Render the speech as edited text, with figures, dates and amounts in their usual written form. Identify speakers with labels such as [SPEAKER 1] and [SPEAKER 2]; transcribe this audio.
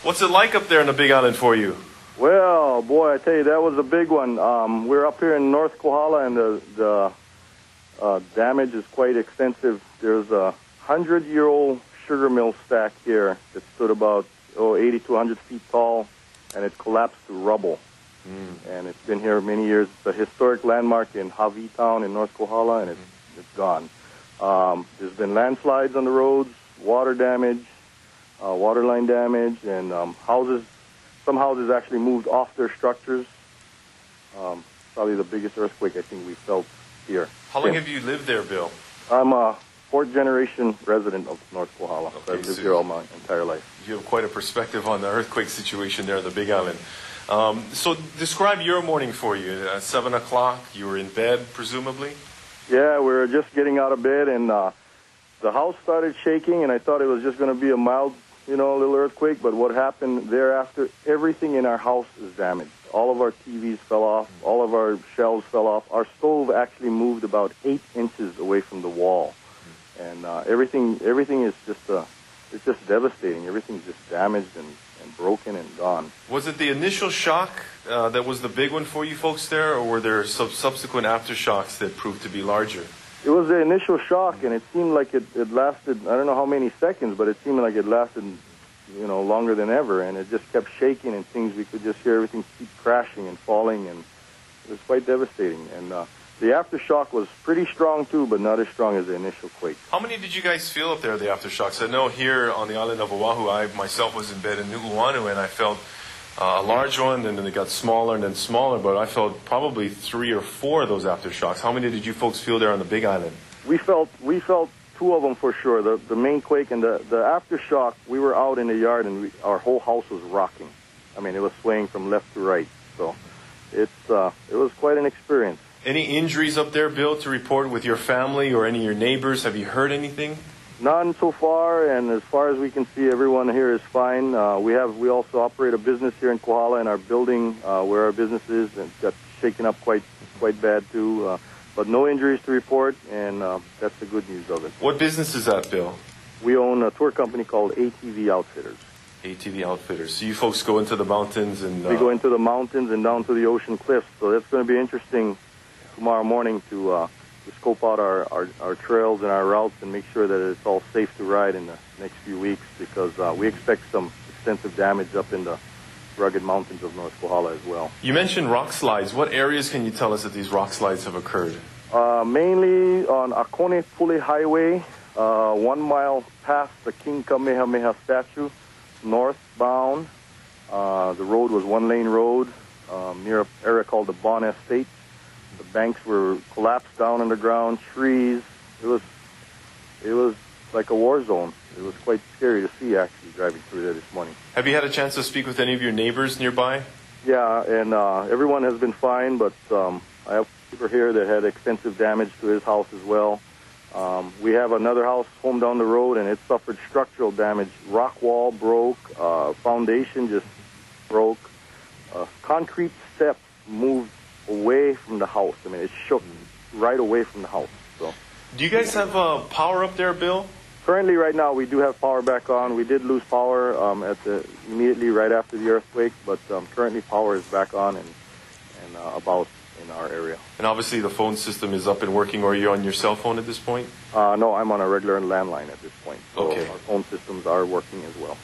[SPEAKER 1] What's it like up there in the Big Island for you?
[SPEAKER 2] Well, boy, I tell you, that was a big one. We're up here in North Kohala, and the damage is quite extensive. There's a 100-year-old sugar mill stack here that stood about 80 to 100 feet tall, and it collapsed to rubble. And it's been here many years. It's a historic landmark in Hawi Town in North Kohala, and it's gone. There's been landslides on the roads, water damage, water line damage, and some houses actually moved off their structures. Probably the biggest earthquake I think we felt here.
[SPEAKER 1] How long have you lived there, Bill?
[SPEAKER 2] I'm a fourth-generation resident of North Kohala.
[SPEAKER 1] Okay,
[SPEAKER 2] I've lived here all my entire life.
[SPEAKER 1] You have quite a perspective on the earthquake situation there in the Big Island. So describe your morning for you. At 7 o'clock, you were in bed, presumably?
[SPEAKER 2] Yeah, we were just getting out of bed, and the house started shaking, and I thought it was just going to be a mild, little earthquake. But what happened thereafter, everything in our house is damaged. All of our TVs fell off. All of our shelves fell off. Our stove actually moved about 8 inches away from the wall. And everything is just, it's just devastating. Everything's just damaged and broken and gone.
[SPEAKER 1] Was it the initial shock that was the big one for you folks there, or were there subsequent aftershocks that proved to be larger?
[SPEAKER 2] It was the initial shock, and it seemed like it lasted, I don't know how many seconds, but it seemed like it lasted, longer than ever, and it just kept shaking, and we could just hear everything keep crashing and falling, and it was quite devastating. And the aftershock was pretty strong, too, but not as strong as the initial quake.
[SPEAKER 1] How many did you guys feel up there, the aftershocks? I know here on the island of Oahu, I myself was in bed in Nu'uanu, and I felt a large one, and then it got smaller and then smaller, but I felt probably 3 or 4 of those aftershocks. How many did you folks feel there on the Big Island?
[SPEAKER 2] We felt 2 of them for sure. The main quake and the aftershock, we were out in the yard, and our whole house was rocking. I mean, it was swaying from left to right. So it was quite an experience.
[SPEAKER 1] Any injuries up there, Bill, to report with your family or any of your neighbors? Have you heard anything?
[SPEAKER 2] None so far, and as far as we can see, everyone here is fine. We also operate a business here in Kohala, in our building where our business is, and it got shaken up quite bad too. But no injuries to report, and that's the good news of it.
[SPEAKER 1] What business is that, Bill?
[SPEAKER 2] We own a tour company called ATV Outfitters.
[SPEAKER 1] ATV Outfitters. So you folks go into the mountains and...
[SPEAKER 2] We go into the mountains and down to the ocean cliffs, so that's going to be interesting tomorrow morning to scope out our trails and our routes and make sure that it's all safe to ride in the next few weeks, because we expect some extensive damage up in the rugged mountains of North Kohala as well.
[SPEAKER 1] You mentioned rock slides. What areas can you tell us that these rock slides have occurred?
[SPEAKER 2] Mainly on Akone Pule Highway, 1 mile past the King Kamehameha statue, northbound. The road was one-lane road near an area called the Bon Estate. The banks were collapsed down on the ground, trees. It was like a war zone. It was quite scary to see, actually, driving through there this morning.
[SPEAKER 1] Have you had a chance to speak with any of your neighbors nearby?
[SPEAKER 2] Yeah, and everyone has been fine, but I have a neighbor here that had extensive damage to his house as well. We have another house home down the road, and it suffered structural damage. Rock wall broke, foundation just broke. Concrete steps moved away from the house. I mean, it shook right away from the house. So,
[SPEAKER 1] do you guys have power up there, Bill?
[SPEAKER 2] Currently, right now, we do have power back on. We did lose power immediately right after the earthquake, but currently power is back on and about in our area.
[SPEAKER 1] And obviously the phone system is up and working, or are you on your cell phone at this point?
[SPEAKER 2] No, I'm on a regular landline at this point. So
[SPEAKER 1] okay.
[SPEAKER 2] Our phone systems are working as well.